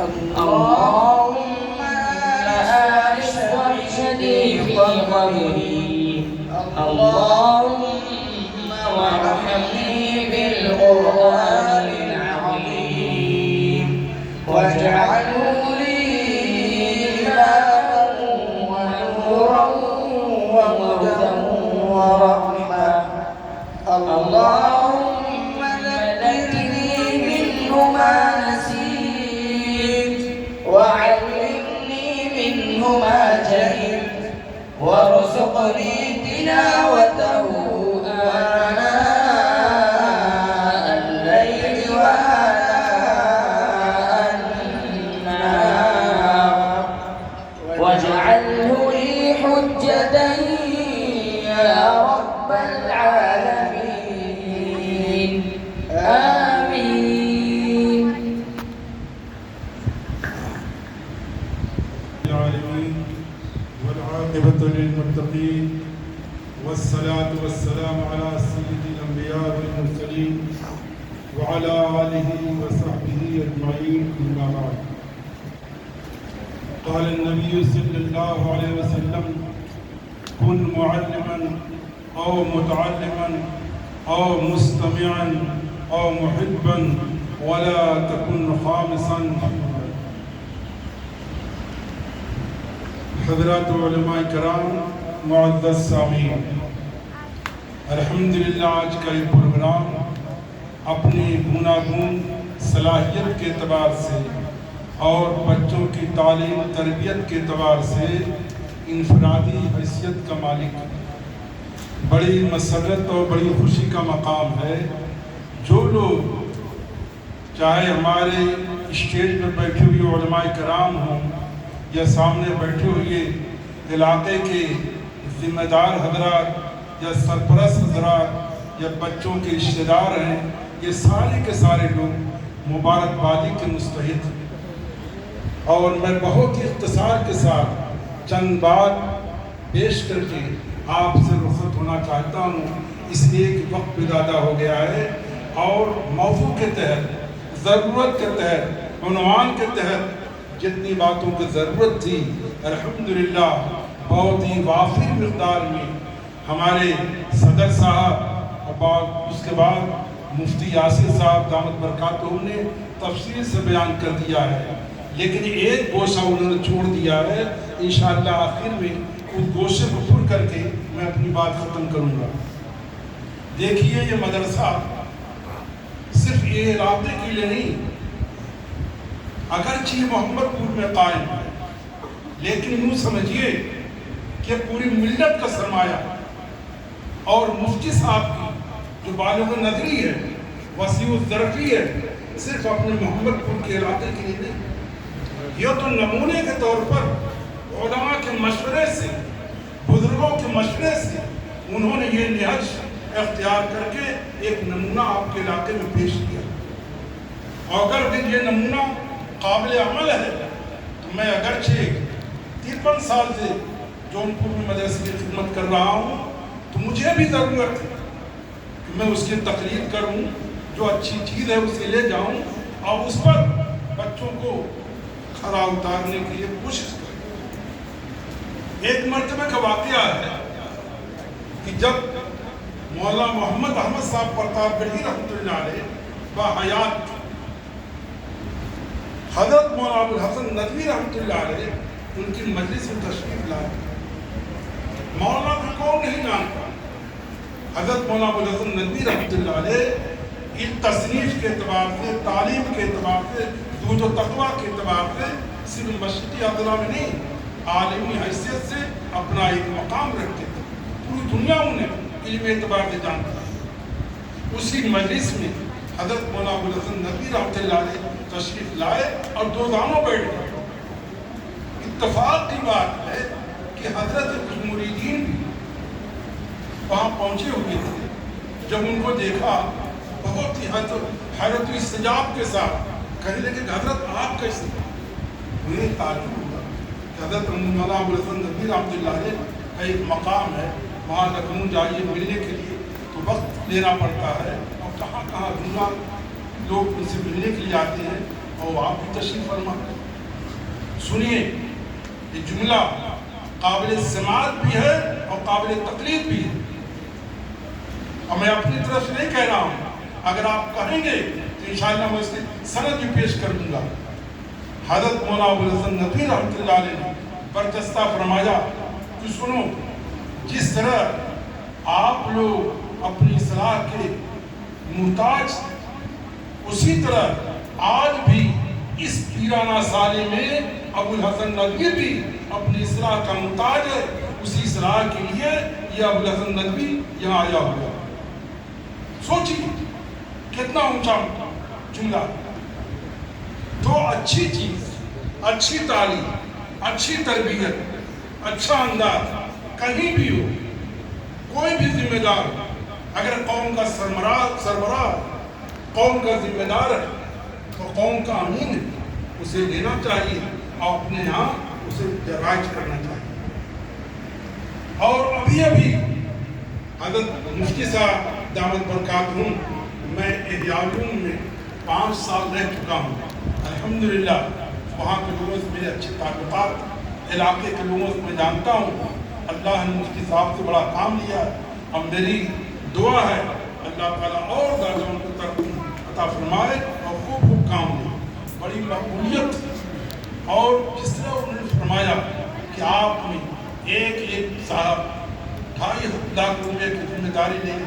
اللهم آنس وحشني في قبري اللهم وارحمني بالقرآن العظيم واجعله لي إماما ونورا وهدى ورحمة اللهم ذكرني منه ما نسيت وعلمني منه ما جهلت وارزقني تلاوته آناء الليل وآناء النهار واجعله لي حجة يا رب العالمين آمين. العالمين والعاقبة للمتقين والصلاة والسلام على سيد الأنبياء والمرسلين وعلى آله وصحبه أجمعين أما بعد. قال النبي صلى الله عليه وسلم كن معلما أو متعلما أو مستمعا أو محبا ولا تكن خامسا. حضرات علماء کرام، معزز سامعین، الحمدللہ آج کا یہ پروگرام اپنی گوناگون صلاحیت کے اعتبار سے اور بچوں کی تعلیم تربیت کے اعتبار سے انفرادی حیثیت کا مالک بڑی مسرت اور بڑی خوشی کا مقام ہے. جو لوگ چاہے ہمارے اسٹیج پر بیٹھے ہوئے علماء کرام ہوں یا سامنے بیٹھے ہوئے علاقے کے ذمہ دار حضرات یا سرپرست حضرات یا بچوں کے رشتہ دار ہیں، یہ سارے کے سارے لوگ مبارکبادی کے مستحق ہیں. اور میں بہت ہی اختصار کے ساتھ چند بات پیش کر کے آپ سے رخصت ہونا چاہتا ہوں، اس لیے کہ وقت بھی زیادہ ہو گیا ہے اور موضوع کے تحت، ضرورت کے تحت، عنوان کے تحت جتنی باتوں کی ضرورت تھی الحمدللہ بہت ہی وافر مقدار میں ہمارے صدر صاحب اور اس کے بعد مفتی یاسر صاحب دامت برکاتہم نے تفصیل سے بیان کر دیا ہے. لیکن ایک گوشہ انہوں نے چھوڑ دیا ہے، انشاءاللہ آخر میں اس گوشے کو پر کر کے میں اپنی بات ختم کروں گا. دیکھیے یہ مدرسہ صرف یہ علاقے کے لیے نہیں، اگرچہ محمد پور میں قائم ہے، لیکن یوں سمجھیے کہ پوری ملت کا سرمایہ اور مفتی صاحب کی جو بالغ نظری ہے، وسیع الظرفی ہے، صرف اپنے محمد پور کے علاقے کے لیے نہیں. یہ تو نمونے کے طور پر علماء کے مشورے سے، بزرگوں کے مشورے سے انہوں نے یہ نہج اختیار کر کے ایک نمونہ آپ کے علاقے میں پیش کیا. اور اگر بھی یہ نمونہ قابل عمل ہے تو میں اگرچہ 53 سال سے جونپور میں مدرسے کی خدمت کر رہا ہوں تو مجھے بھی ضرورت ہے کہ میں اس کی تقریر کروں، جو اچھی چیز ہے اسے لے جاؤں اور اس پر بچوں کو کھرا اتارنے کے لیے کوشش کروں. ایک مرتبہ کا واقعہ ہے کہ جب مولانا محمد احمد صاحب پرتاپ گڑھی رحمۃ اللہ علیہ باحیات حضرت مولانا ابوالحسن ندوی رحمۃ اللہ علیہ ان کی مجلس میں تشریف لائے. مولانا کو کون نہیں جانتا، حضرت مولانا ابوالحسن ندوی رحمۃ اللہ علیہ اس تصنیف کے اعتبار سے، تعلیم کے اعتبار سے، زہد و تقویٰ کے اعتبار سے صرف مشرقی اضلاع میں نہیں، عالمی حیثیت سے اپنا ایک مقام رکھتے تھے. پوری دنیا انہیں علم اعتبار سے جانتا ہے. اسی مجلس میں حضرت مولانا ابوالحسن ندوی رحمۃ اللہ علیہ تشریف لائے اور دو دانوں بیٹھ گئے. اتفاق کی بات ہے کہ حضرت کچھ مریدین بھی وہاں پہنچے ہوئے تھے. جب ان کو دیکھا بہت ہی حیرت و استجاب کے ساتھ کہنے لگے کہ حضرت آپ کیسے؟ انہیں تعجب ہوا کہ حضرت مولانا ابوالحسن ندوی رحمۃ اللہ علیہ کا ایک مقام ہے، وہاں لکھنؤ جائیے ملنے کے لیے تو وقت لینا پڑتا ہے، اور کہاں کہاں دنیا لوگ ان سے ملنے کے لیے آتے ہیں. اور آپ بھی تشریف فرما سنیے. یہ جملہ قابل سماعت بھی ہے اور قابل تقلید بھی ہے. اور میں اپنی طرف سے نہیں کہہ رہا ہوں, اگر آپ کہیں گے تو انشاءاللہ میں اس کی سند بھی پیش کر دوں گا. حضرت مولانا ابوالحسن ندوی رحمۃ اللہ علیہ نے برجستہ فرمایا کہ سنو, جس طرح آپ لوگ اپنی اصلاح کے محتاج, اسی طرح آج بھی اس پیرانہ سالے میں ابوالحسن ندوی بھی اپنی اصلاح کا محتاج ہے. اسی اصلاح کے لیے یہ ابوالحسن ندوی یہاں آیا ہوا. سوچیے کتنا اونچا جملہ. تو اچھی چیز, اچھی تعلیم, اچھی تربیت, اچھا انداز کہیں بھی ہو, کوئی بھی ذمہ دار اگر قوم کا سربراہ قوم کا ذمہ دار ہے تو قوم کا امین ہے, اسے لینا چاہیے اور اپنے یہاں اسے رائج کرنا چاہیے. اور ابھی حضرت مفتی صاحب دعوت برکاتہم, میں احیاء العلوم میں 5 سال رہ چکا ہوں. الحمدللہ وہاں کے لوگوں سے میرے اچھے تعلقات, علاقے کے لوگوں سے میں جانتا ہوں. اللہ نے مفتی صاحب سے بڑا کام لیا اور میری دعا ہے اللہ تعالیٰ اور زیادہ ان کو ترقی عطا فرمائے اور خوب خوب کام دے. بڑی مقبولیت, اور جس طرح انہوں نے فرمایا کہ آپ نے ایک صاحب 2.5 لاکھ روپے کی ذمہ داری لیں,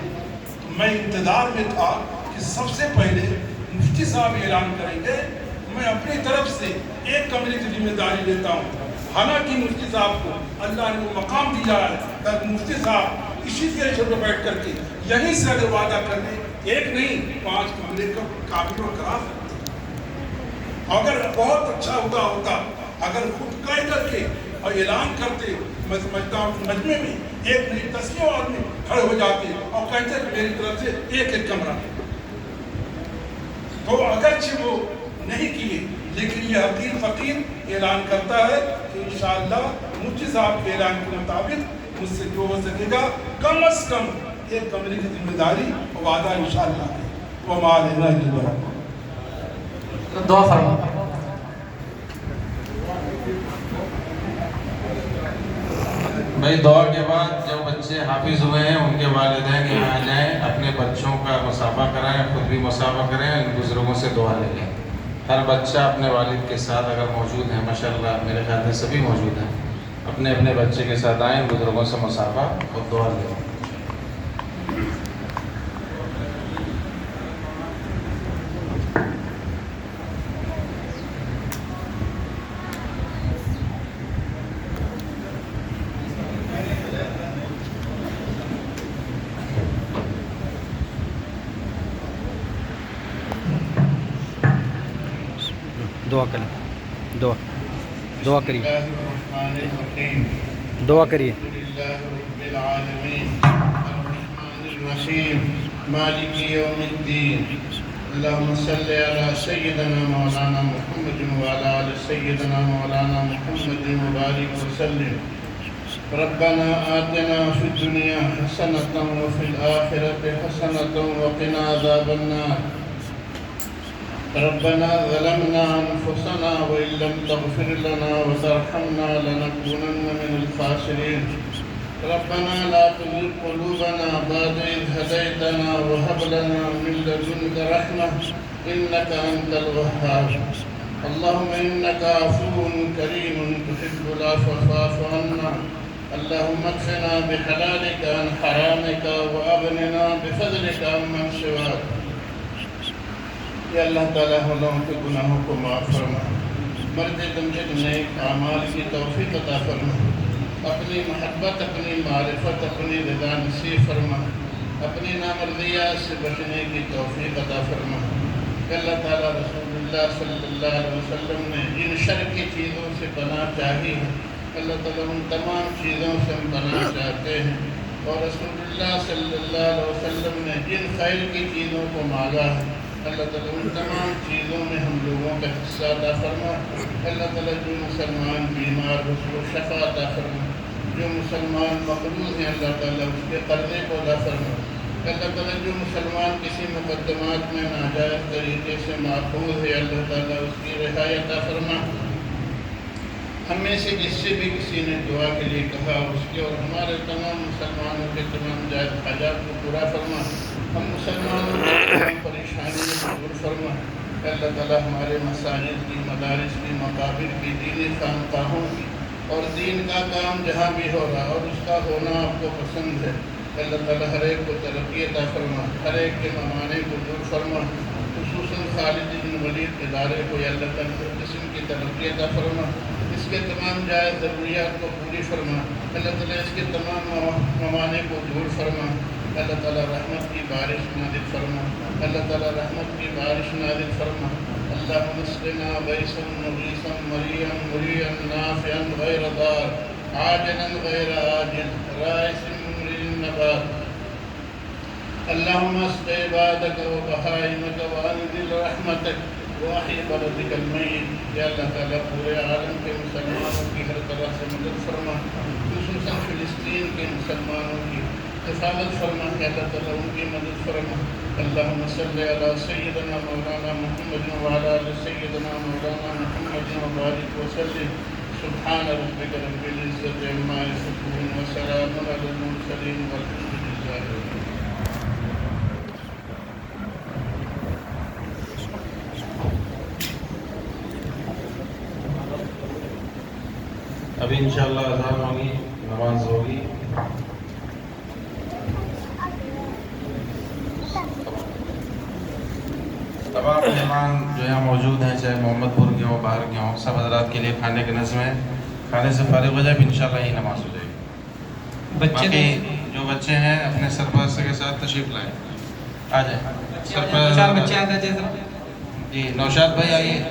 تو میں انتظار میں تھا کہ سب سے پہلے مفتی صاحب اعلان کریں گے. میں اپنی طرف سے 1 کمرے کی ذمہ داری لیتا ہوں. حالانکہ مفتی صاحب کو اللہ نے وہ مقام دیا ہے تاکہ مفتی صاحب اسی طرح سے بیٹھ کر کے یہیں سے اگر وعدہ کر لیں 1 نہیں 5 کمرے کا قابل کرا سکتے. اگر بہت اچھا ہوتا اگر خود کہہ کر کے اور اعلان کرتے, میں سمجھتا ہوں مجمع میں 1 نہیں 10 آدمی کھڑے ہو جاتے اور کہتے کہ میری طرف سے 1 کمرہ. تو اگرچہ وہ نہیں کیے, لیکن یہ حقیر فقیر اعلان کرتا ہے کہ انشاءاللہ مفتی صاحب کے اعلان کے مطابق مجھ سے جو ہو سکے گا کم از کم 1 کمرے کی ذمہ داری اور وعدہ انشاءاللہ ہے. وما علینا الا البلاغ. دعا فرما. بھائی دعا کے بعد جو بچے حافظ ہوئے ہیں ان کے والدین یہاں آ جائیں, اپنے بچوں کا مصافحہ کرائیں, خود بھی مصافحہ کریں, ان بزرگوں سے دعا لے لیں. ہر بچہ اپنے والد کے ساتھ اگر موجود ہے, ماشاءاللہ میرے خیال میں سبھی موجود ہیں, اپنے اپنے بچے کے ساتھ آئیں, بزرگوں سے مصافحہ اور دعا لیں. دعا کریں, دعا کریے, دعا کریے. مالك يوم الدين اللهم صل على سيدنا مولانا محمد وعلى آل سيدنا مولانا محمد وبارك وسلم. ربنا آتنا في الدنيا حسنة وفي الآخرة حسنة وقنا عذاب النار. ربنا ظلمنا أنفسنا وإن لم تغفر لنا وترحمنا لنكونن من الخاسرين. ربنا لا تزغ قلوبنا بعد إذ هديتنا وهب لنا من لدنك رحمة إنك أنت الوهاب. اللهم إنك عفو كريم تحب العفو فاعف عنا. اللهم اكفنا بحلالك عن حرامك وأغننا بفضلك عمن سواك. یا اللہ تعالیٰ ہم لوگوں کے گناہوں کو معاف فرما, مرد دمجد نیک اعمال کی توفیق عطا فرما, اپنی محبت, اپنی معرفت, اپنی رضا نصیب فرما, اپنی نامرضیات سے بچنے کی توفیق عطا فرما. کہ اللہ تعالیٰ رسول اللہ صلی اللہ علیہ وسلم نے جن شر کی چیزوں سے پناہ چاہی ہے, اللہ تعالیٰ ان تمام چیزوں سے ہم پناہ چاہتے ہیں. اور رسول اللہ صلی اللہ علیہ وسلم نے جن خیر کی چیزوں کو مانگا ہے, اللہ تعالیٰ ان تمام چیزوں میں ہم لوگوں کا حصہ عطا فرما. اللہ تعالیٰ جو مسلمان بیمار ہو اس کو شفا عطا فرما, جو مسلمان مقروض ہیں اللہ تعالیٰ اس کے قرضے کو عطا فرما. اللہ تعالیٰ جو مسلمان کسی مقدمات میں ناجائز طریقے سے محفوظ ہے اللہ تعالیٰ اس کی رہائی عطا فرما۔ ہم میں سے جس سے بھی کسی نے دعا کے لیے کہا اس کے اور ہمارے تمام مسلمانوں کے تمام جائز حاجات کو پورا فرما۔ ہم مسلمانوں کی تمام پریشانیوں کو دور فرما۔ اللہ تعالیٰ ہمارے مساجد کی، مدارس کی، مقابر کی، دینی خانقاہوں کی اور دین کا کام جہاں بھی ہو رہا اور اس کا ہونا آپ کو پسند ہے، اللہ تعالیٰ ہر ایک کو ترقی عطا فرما، ہر ایک کے ممانے کو دور فرما، خصوصاً خالد بن ولید ادارے کو یا اللہ تعالیٰ ہر قسم کی ترقی عطا فرما، اس کے تمام جائز ضروریات کو پوری فرما، اللہ تعالیٰ اس کے تمام ممانے کو دور فرما، اللہ تعالیٰ رحمت کی بارش نازل فرما، اللہ تعالیٰ رحمت کی بارش نازل فرما۔ اللہم اسقنا غیثا مغیثا مريعا مريعا نافعا غیر ضار عاجلا غیر آجل رائسا ممر النبات۔ اللہم اسق عبادک وبہائمک وانزل رحمتک واحی بلدک المیت۔ یا اللہ تعالیٰ پورے عالم کے مسلمانوں کی ہر طرح سے مدد فرما، خصوصاً فلسطین کے مسلمانوں کی حفاظت فرما، کہ اللہ تعالیٰ ان کی مدد فرما۔ اللہم صلی علی سیدنا مولانا محمد وعلی آل سیدنا مولانا محمد وبارک وسلم۔ سبحان ربک رب العزت عما یصفون وسلام علی المرسلین والحمد للہ رب العالمین۔ ابھی انشاءاللہ اذان ہوگی، نماز ہوگی۔ تمام مہمان جو یہاں موجود ہیں، چاہے محمد پور کے ہوں، باہر کے ہوں، سب حضرات کے لیے کھانے کے نظم ہے، کھانے سے فارغ ہو جائے پھر انشاءاللہ یہی نماز ہو جائے گی۔ باقی جو بچے ہیں اپنے سرپرست کے ساتھ تشریف لائیں، آ جائیں۔ چار بچے آتے ہیں جی نوشاد بھائی آئیے۔